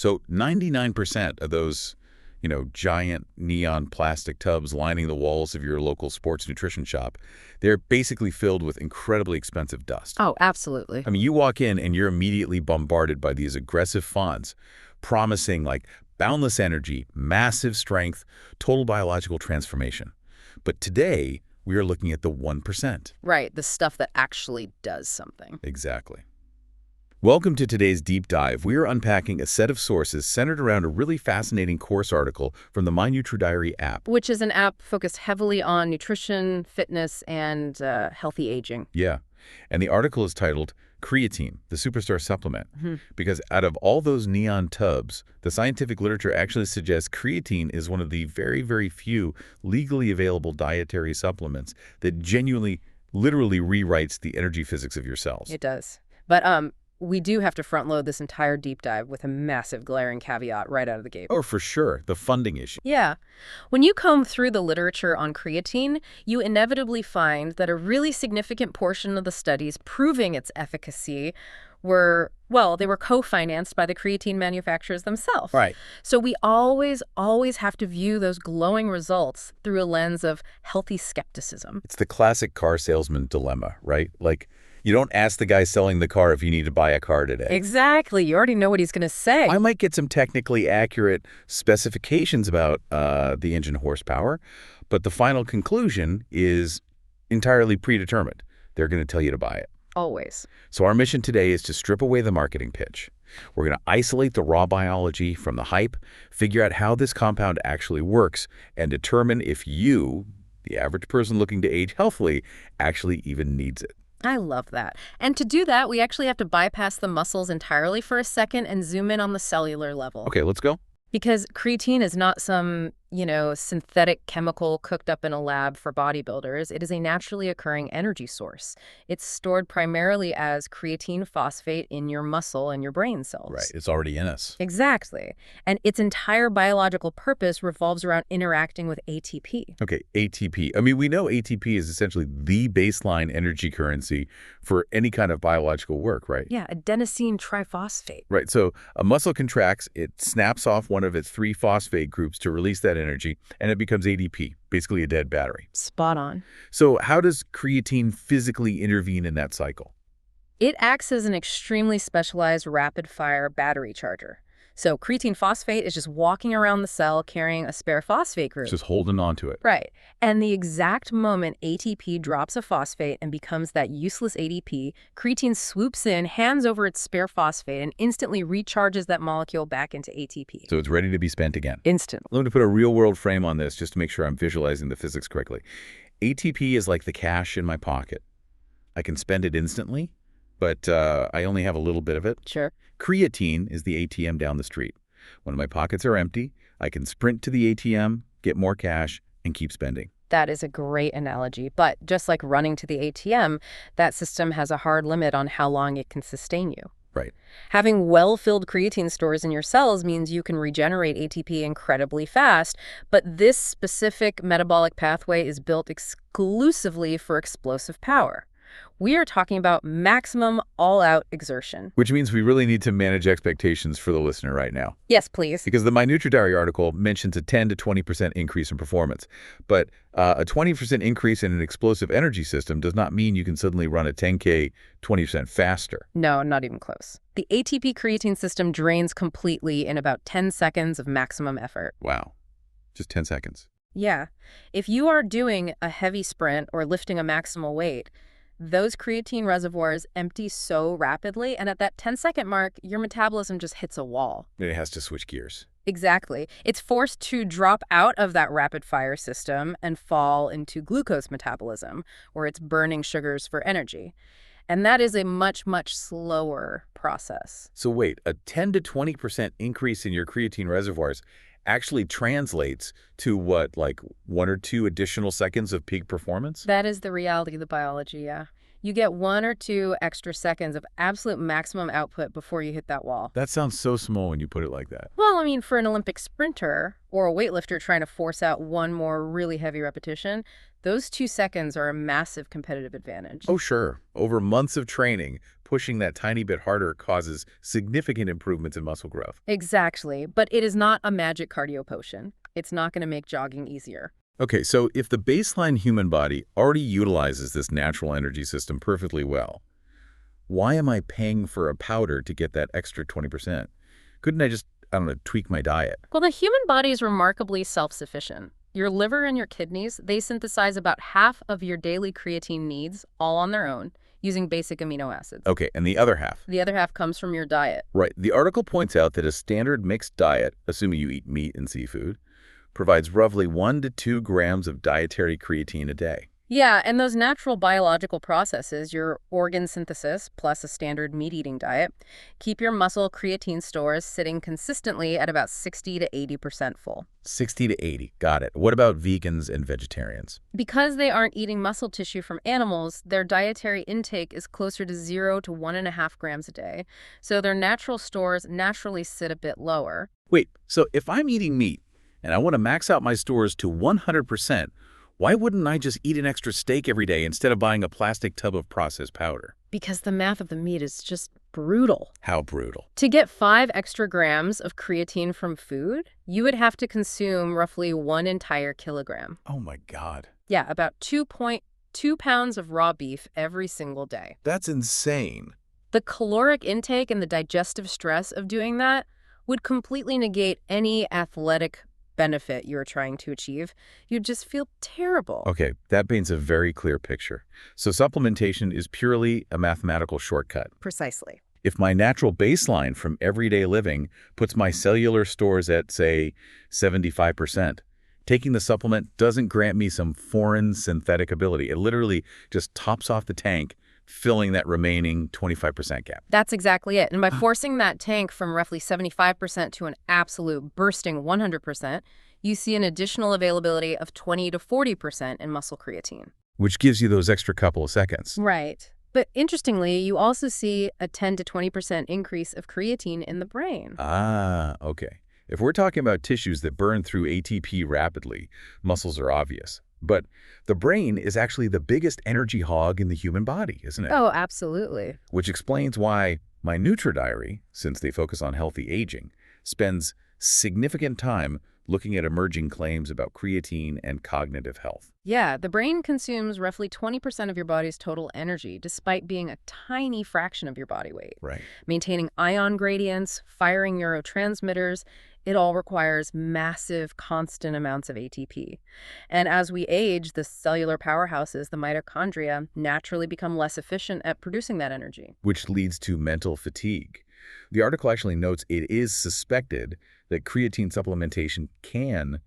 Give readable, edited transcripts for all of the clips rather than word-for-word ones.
So 99% of those, giant neon plastic tubs lining the walls of your local sports nutrition shop, they're basically filled with incredibly expensive dust. Oh, absolutely. I mean, you walk in and you're immediately bombarded by these aggressive fonts promising like boundless energy, massive strength, total biological transformation. But today, we are looking at the 1%. Right, the stuff that actually does something. Exactly. Welcome to today's deep dive. We are unpacking a set of sources centered around a really fascinating course article from the My-Nutri-Diary app. Which is an app focused heavily on nutrition, fitness, and healthy aging. Yeah. And the article is titled Creatine, the Superstar Supplement, Mm-hmm. because out of all those neon tubs, the scientific literature actually suggests creatine is one of the very, very few legally available dietary supplements that genuinely, literally rewrites the energy physics of your cells. It does. But we do have to front load this entire deep dive with a massive glaring caveat right out of the gate. Oh, for sure, the funding issue. Yeah. When you comb through the literature on creatine, you inevitably find that a really significant portion of the studies proving its efficacy they were co-financed by the creatine manufacturers themselves. Right. So we always have to view those glowing results through a lens of healthy skepticism. It's the classic car salesman dilemma, right? Like, you don't ask the guy selling the car if you need to buy a car today. Exactly. You already know what he's going to say. I might get some technically accurate specifications about the engine horsepower, but the final conclusion is entirely predetermined. They're going to tell you to buy it. Always. So our mission today is to strip away the marketing pitch. We're going to isolate the raw biology from the hype, figure out how this compound actually works, and determine if you, the average person looking to age healthily, actually even needs it. I love that. And to do that, we actually have to bypass the muscles entirely for a second and zoom in on the cellular level. Okay, let's go. Because creatine is not some, synthetic chemical cooked up in a lab for bodybuilders. It is a naturally occurring energy source. It's stored primarily as creatine phosphate in your muscle and your brain cells. Right, it's already in us. Exactly. And its entire biological purpose revolves around interacting with ATP. Okay, ATP. I mean, we know ATP is essentially the baseline energy currency for any kind of biological work, right? Yeah, adenosine triphosphate. Right, so a muscle contracts, it snaps off one of its 3 phosphate groups to release that energy, and it becomes ADP, basically a dead battery. Spot on. So how does creatine physically intervene in that cycle? It acts as an extremely specialized rapid-fire battery charger. So creatine phosphate is just walking around the cell carrying a spare phosphate group. Just holding on to it. Right. And the exact moment ATP drops a phosphate and becomes that useless ADP, creatine swoops in, hands over its spare phosphate, and instantly recharges that molecule back into ATP. So it's ready to be spent again. Instantly. Let me put a real-world frame on this just to make sure I'm visualizing the physics correctly. ATP is like the cash in my pocket. I can spend it instantly, but I only have a little bit of it. Sure. Creatine is the ATM down the street. When my pockets are empty, I can sprint to the ATM, get more cash, and keep spending. That is a great analogy. But just like running to the ATM, that system has a hard limit on how long it can sustain you. Right. Having well-filled creatine stores in your cells means you can regenerate ATP incredibly fast, but this specific metabolic pathway is built exclusively for explosive power. We are talking about maximum all-out exertion. Which means we really need to manage expectations for the listener right now. Yes, please. Because the My-Nutri-Diary article mentions a 10 to 20% increase in performance. But a 20% increase in an explosive energy system does not mean you can suddenly run a 10K 20% faster. No, not even close. The ATP creatine system drains completely in about 10 seconds of maximum effort. Wow. Just 10 seconds. Yeah. If you are doing a heavy sprint or lifting a maximal weight, those creatine reservoirs empty so rapidly, and at that 10-second mark, your metabolism just hits a wall. And it has to switch gears. Exactly. It's forced to drop out of that rapid-fire system and fall into glucose metabolism, where it's burning sugars for energy. And that is a much, much slower process. So wait, a 10 to 20% increase in your creatine reservoirs actually translates to what, like 1 or 2 additional seconds of peak performance? That is the reality of the biology, yeah. You get 1 or 2 extra seconds of absolute maximum output before you hit that wall. That sounds so small when you put it like that. Well, I mean, for an Olympic sprinter or a weightlifter trying to force out one more really heavy repetition, those 2 seconds are a massive competitive advantage. Oh, sure. Over months of training, pushing that tiny bit harder causes significant improvements in muscle growth. Exactly, but it is not a magic cardio potion. It's not going to make jogging easier. Okay, so if the baseline human body already utilizes this natural energy system perfectly well, why am I paying for a powder to get that extra 20%? Couldn't I just, I don't know, tweak my diet? Well, the human body is remarkably self-sufficient. Your liver and your kidneys, they synthesize about half of your daily creatine needs all on their own, using basic amino acids. Okay, and the other half? The other half comes from your diet. Right. The article points out that a standard mixed diet, assuming you eat meat and seafood, provides roughly 1 to 2 grams of dietary creatine a day. Yeah, and those natural biological processes, your organ synthesis plus a standard meat-eating diet, keep your muscle creatine stores sitting consistently at about 60 to 80% full. 60 to 80. Got it. What about vegans and vegetarians? Because they aren't eating muscle tissue from animals, their dietary intake is closer to 0 to 1.5 grams a day, so their natural stores naturally sit a bit lower. Wait, so if I'm eating meat and I want to max out my stores to 100%, why wouldn't I just eat an extra steak every day instead of buying a plastic tub of processed powder? Because the math of the meat is just brutal. How brutal? To get 5 extra grams of creatine from food, you would have to consume roughly 1 entire kilogram. Oh my God. Yeah, about 2.2 pounds of raw beef every single day. That's insane. The caloric intake and the digestive stress of doing that would completely negate any athletic benefit you're trying to achieve. You'd just feel terrible. Okay, that paints a very clear picture. So supplementation is purely a mathematical shortcut. Precisely. If my natural baseline from everyday living puts my cellular stores at, say, 75%, taking the supplement doesn't grant me some foreign synthetic ability. It literally just tops off the tank, filling that remaining 25% gap. That's exactly it. And by forcing that tank from roughly 75% to an absolute bursting 100%, you see an additional availability of 20 to 40% in muscle creatine. Which gives you those extra couple of seconds. Right. But interestingly, you also see a 10 to 20% increase of creatine in the brain. Ah, okay. If we're talking about tissues that burn through ATP rapidly, muscles are obvious. But the brain is actually the biggest energy hog in the human body, isn't it? Oh, absolutely. Which explains why My-Nutri-Diary, since they focus on healthy aging, spends significant time looking at emerging claims about creatine and cognitive health. Yeah, the brain consumes roughly 20% of your body's total energy, despite being a tiny fraction of your body weight. Right. Maintaining ion gradients, firing neurotransmitters, it all requires massive, constant amounts of ATP. And as we age, the cellular powerhouses, the mitochondria, naturally become less efficient at producing that energy. Which leads to mental fatigue. The article actually notes it is suspected that creatine supplementation can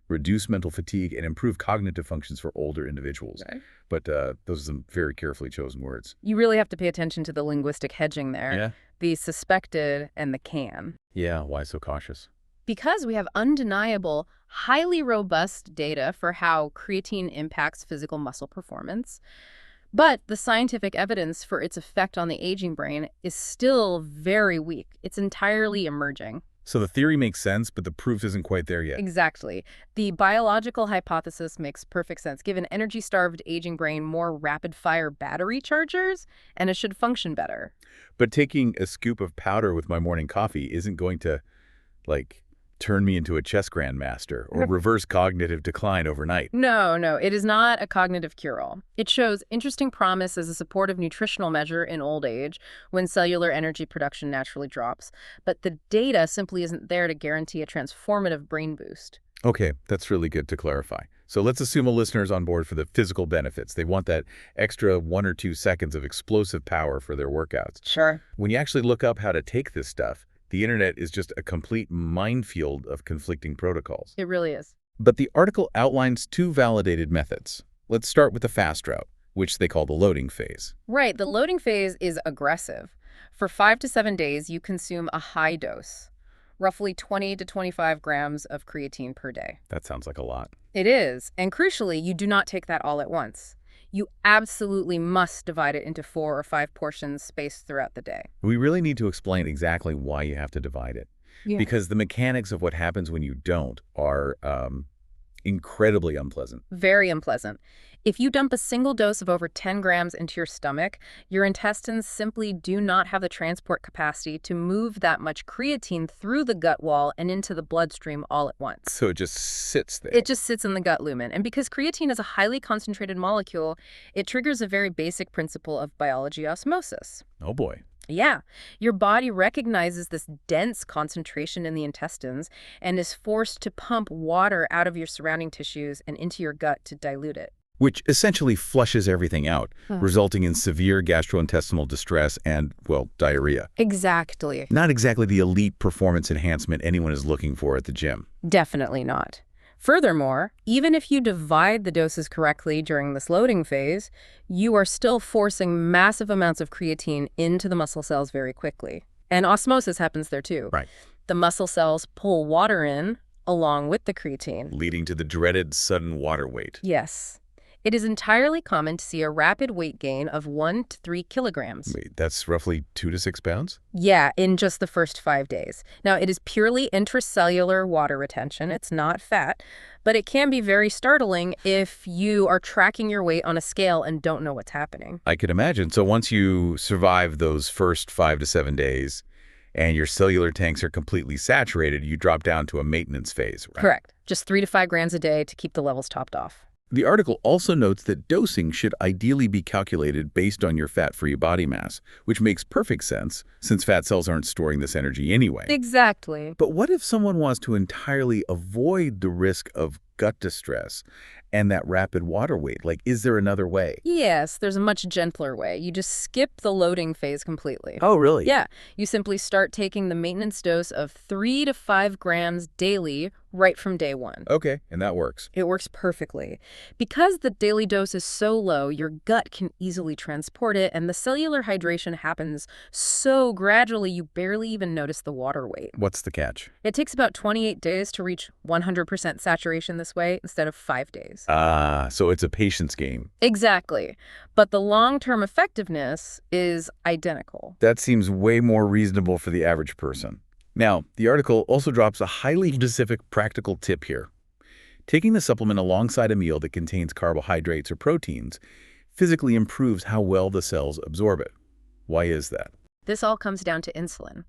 reduce mental fatigue and improve cognitive functions for older individuals. Okay. But those are some very carefully chosen words. You really have to pay attention to the linguistic hedging there. Yeah? The suspected and the can. Yeah, why so cautious? Because we have undeniable, highly robust data for how creatine impacts physical muscle performance, but the scientific evidence for its effect on the aging brain is still very weak. It's entirely emerging. So the theory makes sense, but the proof isn't quite there yet. Exactly. The biological hypothesis makes perfect sense. Give an energy-starved aging brain more rapid-fire battery chargers, and it should function better. But taking a scoop of powder with my morning coffee isn't going to, like, turn me into a chess grandmaster or reverse cognitive decline overnight. No, it is not a cognitive cure-all. It shows interesting promise as a supportive nutritional measure in old age when cellular energy production naturally drops. But the data simply isn't there to guarantee a transformative brain boost. Okay, that's really good to clarify. So let's assume a listener's on board for the physical benefits. They want that extra 1 or 2 seconds of explosive power for their workouts. Sure. When you actually look up how to take this stuff, the internet is just a complete minefield of conflicting protocols. It really is. But the article outlines 2 validated methods. Let's start with the fast route, which they call the loading phase. Right, the loading phase is aggressive. For 5 to 7 days, you consume a high dose, roughly 20 to 25 grams of creatine per day. That sounds like a lot. It is, and crucially, you do not take that all at once. You absolutely must divide it into 4 or 5 portions spaced throughout the day. We really need to explain exactly why you have to divide it, Yeah. because the mechanics of what happens when you don't are incredibly unpleasant. Very unpleasant. If you dump a single dose of over 10 grams into your stomach, your intestines simply do not have the transport capacity to move that much creatine through the gut wall and into the bloodstream all at once. So it just sits there. It just sits in the gut lumen. And because creatine is a highly concentrated molecule, it triggers a very basic principle of biology osmosis. Oh boy. Yeah, your body recognizes this dense concentration in the intestines and is forced to pump water out of your surrounding tissues and into your gut to dilute it. Which essentially flushes everything out, resulting in severe gastrointestinal distress and, well, diarrhea. Exactly. Not exactly the elite performance enhancement anyone is looking for at the gym. Definitely not. Furthermore, even if you divide the doses correctly during this loading phase, you are still forcing massive amounts of creatine into the muscle cells very quickly. And osmosis happens there too. Right. The muscle cells pull water in along with the creatine. Leading to the dreaded sudden water weight. Yes. It is entirely common to see a rapid weight gain of 1 to 3 kilograms. Wait, that's roughly 2 to 6 pounds? Yeah, in just the first 5 days. Now, it is purely intracellular water retention. It's not fat, but it can be very startling if you are tracking your weight on a scale and don't know what's happening. I could imagine. So once you survive those first 5 to 7 days and your cellular tanks are completely saturated, you drop down to a maintenance phase, right? Correct. Just 3 to 5 grams a day to keep the levels topped off. The article also notes that dosing should ideally be calculated based on your fat-free body mass, which makes perfect sense since fat cells aren't storing this energy anyway. Exactly. But what if someone wants to entirely avoid the risk of gut distress and that rapid water weight? Like, is there another way? Yes, there's a much gentler way. You just skip the loading phase completely. Oh, really? Yeah, you simply start taking the maintenance dose of 3 to 5 grams daily right from day one. Okay, and that works. It works perfectly. Because the daily dose is so low, your gut can easily transport it, and the cellular hydration happens so gradually you barely even notice the water weight. What's the catch? It takes about 28 days to reach 100% saturation this way instead of 5 days. So it's a patience game. Exactly. But the long-term effectiveness is identical. That seems way more reasonable for the average person. Now, the article also drops a highly specific practical tip here. Taking the supplement alongside a meal that contains carbohydrates or proteins physically improves how well the cells absorb it. Why is that? This all comes down to insulin.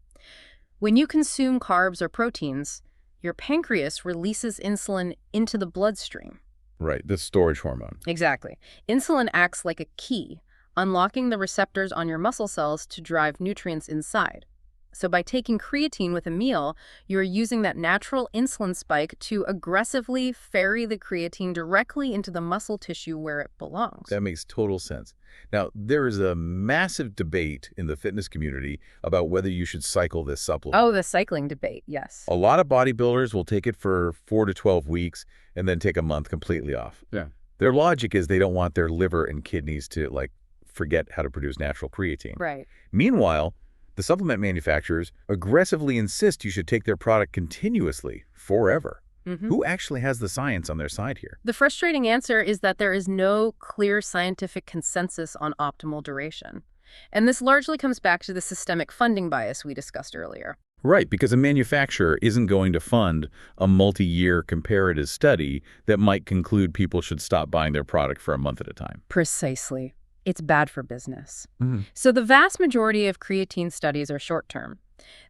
When you consume carbs or proteins, your pancreas releases insulin into the bloodstream. Right, the storage hormone. Exactly. Insulin acts like a key, unlocking the receptors on your muscle cells to drive nutrients inside. So by taking creatine with a meal, you're using that natural insulin spike to aggressively ferry the creatine directly into the muscle tissue where it belongs. That makes total sense. Now, there is a massive debate in the fitness community about whether you should cycle this supplement. Oh, the cycling debate, yes. A lot of bodybuilders will take it for 4 to 12 weeks and then take a month completely off. Yeah. Their logic is they don't want their liver and kidneys to, forget how to produce natural creatine. Right. Meanwhile, the supplement manufacturers aggressively insist you should take their product continuously, forever. Who actually has the science on their side here? The frustrating answer is that there is no clear scientific consensus on optimal duration. And this largely comes back to the systemic funding bias we discussed earlier. Right, because a manufacturer isn't going to fund a multi-year comparative study that might conclude people should stop buying their product for a month at a time. Precisely. It's bad for business. So the vast majority of creatine studies are short-term.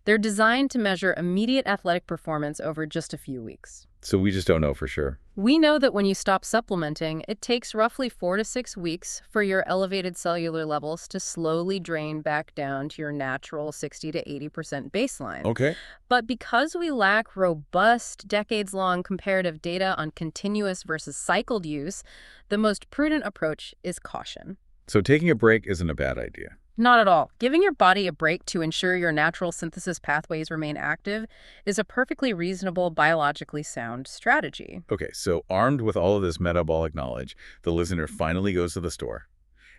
They're designed to measure immediate athletic performance over just a few weeks. So we just don't know for sure. We know that when you stop supplementing, it takes roughly 4 to 6 weeks for your elevated cellular levels to slowly drain back down to your natural 60 to 80% baseline. Okay. But because we lack robust, decades-long comparative data on continuous versus cycled use, the most prudent approach is caution. So taking a break isn't a bad idea. Not at all. Giving your body a break to ensure your natural synthesis pathways remain active is a perfectly reasonable, biologically sound strategy. Okay, so armed with all of this metabolic knowledge, the listener finally goes to the store,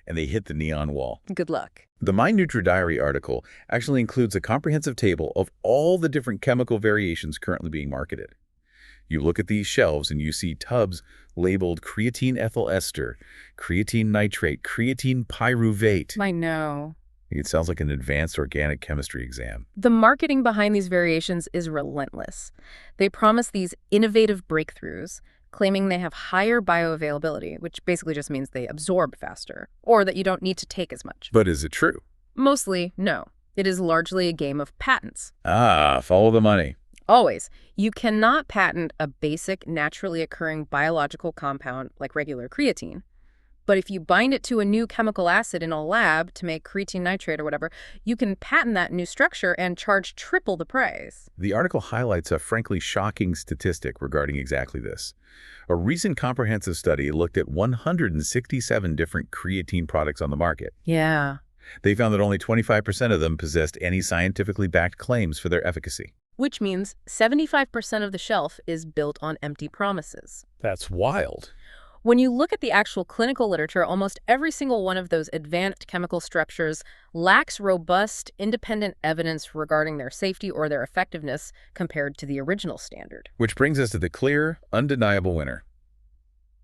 and they hit the neon wall. Good luck. The My-Nutri-Diary article actually includes a comprehensive table of all the different chemical variations currently being marketed. You look at these shelves and you see tubs labeled creatine ethyl ester, creatine nitrate, creatine pyruvate. I know. It sounds like an advanced organic chemistry exam. The marketing behind these variations is relentless. They promise these innovative breakthroughs, claiming they have higher bioavailability, which basically just means they absorb faster, or that you don't need to take as much. But is it true? Mostly, no. It is largely a game of patents. Ah, follow the money. Always. You cannot patent a basic, naturally occurring biological compound like regular creatine. But if you bind it to a new chemical acid in a lab to make creatine nitrate or whatever, you can patent that new structure and charge triple the price. The article highlights a frankly shocking statistic regarding exactly this. A recent comprehensive study looked at 167 different creatine products on the market. Yeah. They found that only 25% of them possessed any scientifically backed claims for their efficacy. Which means 75% of the shelf is built on empty promises. That's wild. When you look at the actual clinical literature, almost every single one of those advanced chemical structures lacks robust, independent evidence regarding their safety or their effectiveness compared to the original standard. Which brings us to the clear, undeniable winner.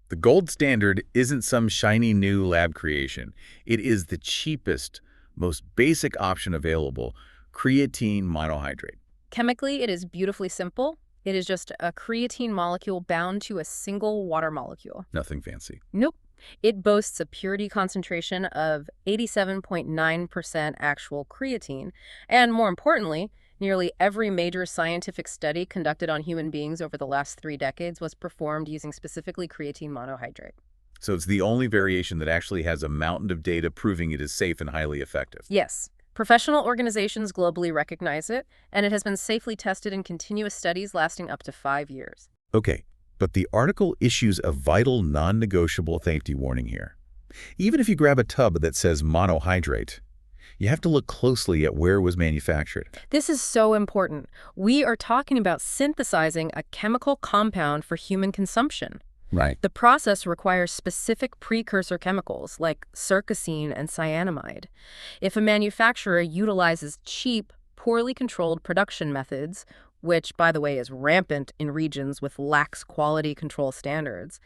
The gold standard isn't some shiny new lab creation. It is the cheapest, most basic option available, creatine monohydrate. Chemically, it is beautifully simple. It is just a creatine molecule bound to a single water molecule. Nothing fancy. Nope. It boasts a purity concentration of 87.9% actual creatine, and more importantly, nearly every major scientific study conducted on human beings over the last 3 decades was performed using specifically creatine monohydrate. So it's the only variation that actually has a mountain of data proving it is safe and highly effective. Yes. Professional organizations globally recognize it, and it has been safely tested in continuous studies lasting up to 5 years. Okay, but the article issues a vital, non-negotiable safety warning here. Even if you grab a tub that says monohydrate, you have to look closely at where it was manufactured. This is so important. We are talking about synthesizing a chemical compound for human consumption. Right. The process requires specific precursor chemicals like circosine and cyanamide. If a manufacturer utilizes cheap, poorly controlled production methods, which, by the way, is rampant in regions with lax quality control standards,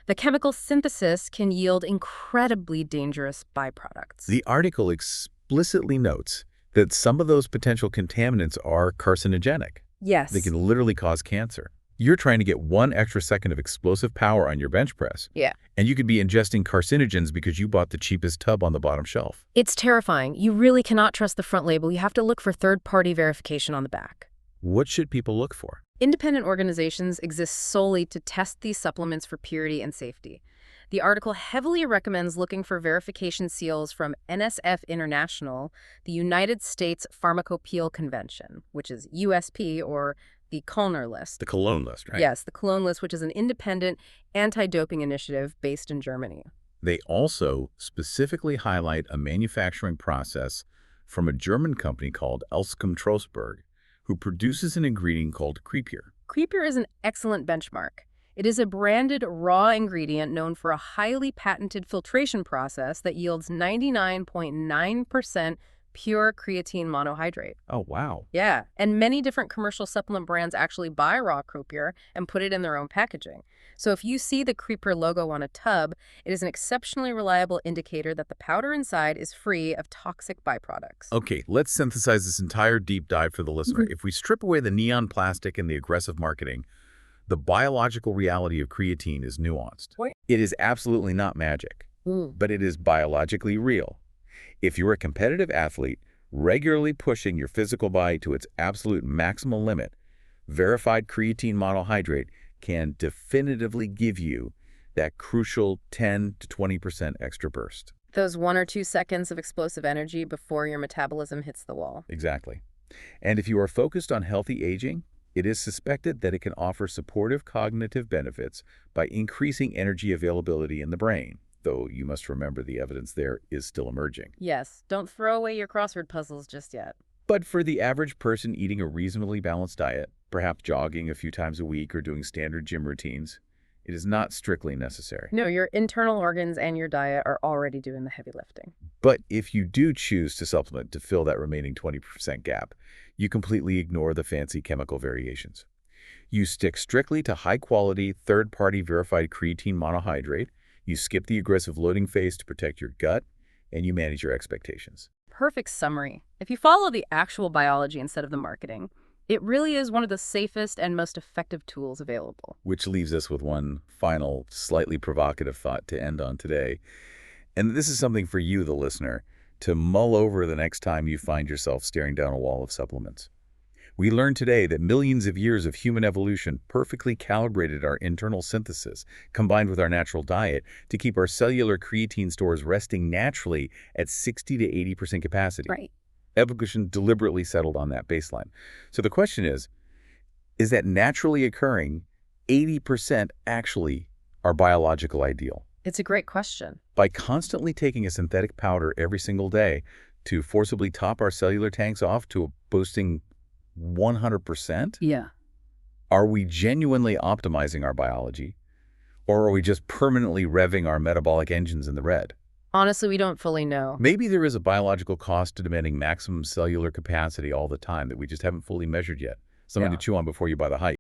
the chemical synthesis can yield incredibly dangerous byproducts. The article explicitly notes that some of those potential contaminants are carcinogenic. Yes. They can literally cause cancer. You're trying to get 1 extra second of explosive power on your bench press. Yeah. And you could be ingesting carcinogens because you bought the cheapest tub on the bottom shelf. It's terrifying. You really cannot trust the front label. You have to look for third-party verification on the back. What should people look for? Independent organizations exist solely to test these supplements for purity and safety. The article heavily recommends looking for verification seals from NSF International, the United States Pharmacopeal Convention, which is USP, or the Cologne list. The Cologne list, right? Yes, the Cologne list, which is an independent anti-doping initiative based in Germany. They also specifically highlight a manufacturing process from a German company called Elskum Trostberg, who produces an ingredient called Creatine. Creatine is an excellent benchmark. It is a branded raw ingredient known for a highly patented filtration process that yields 99.9% pure creatine monohydrate. Oh, wow. Yeah, and many different commercial supplement brands actually buy raw Creatine and put it in their own packaging. So if you see the Creatine logo on a tub, it is an exceptionally reliable indicator that the powder inside is free of toxic byproducts. Okay, let's synthesize this entire deep dive for the listener. If we strip away the neon plastic and the aggressive marketing, the biological reality of creatine is nuanced. What? It is absolutely not magic, but it is biologically real. If you're a competitive athlete, regularly pushing your physical body to its absolute maximal limit, verified creatine monohydrate can definitively give you that crucial 10 to 20% extra burst. Those 1 or 2 seconds of explosive energy before your metabolism hits the wall. Exactly. And if you are focused on healthy aging, it is suspected that it can offer supportive cognitive benefits by increasing energy availability in the brain, though you must remember the evidence there is still emerging. Yes, don't throw away your crossword puzzles just yet. But for the average person eating a reasonably balanced diet, perhaps jogging a few times a week or doing standard gym routines, it is not strictly necessary. No, your internal organs and your diet are already doing the heavy lifting. But if you do choose to supplement to fill that remaining 20% gap, you completely ignore the fancy chemical variations. You stick strictly to high-quality, third-party verified creatine monohydrate, you skip the aggressive loading phase to protect your gut, and you manage your expectations. Perfect summary. If you follow the actual biology instead of the marketing, it really is one of the safest and most effective tools available. Which leaves us with one final, slightly provocative thought to end on today. And this is something for you, the listener, to mull over the next time you find yourself staring down a wall of supplements. We learned today that millions of years of human evolution perfectly calibrated our internal synthesis, combined with our natural diet, to keep our cellular creatine stores resting naturally at 60 to 80% capacity. Right. Evolution deliberately settled on that baseline. So the question is that naturally occurring 80% actually our biological ideal? It's a great question. By constantly taking a synthetic powder every single day to forcibly top our cellular tanks off to a boasting 100%? Yeah. Are we genuinely optimizing our biology, or are we just permanently revving our metabolic engines in the red? Honestly, we don't fully know. Maybe there is a biological cost to demanding maximum cellular capacity all the time that we just haven't fully measured yet. Something Yeah. to chew on before you buy the hype.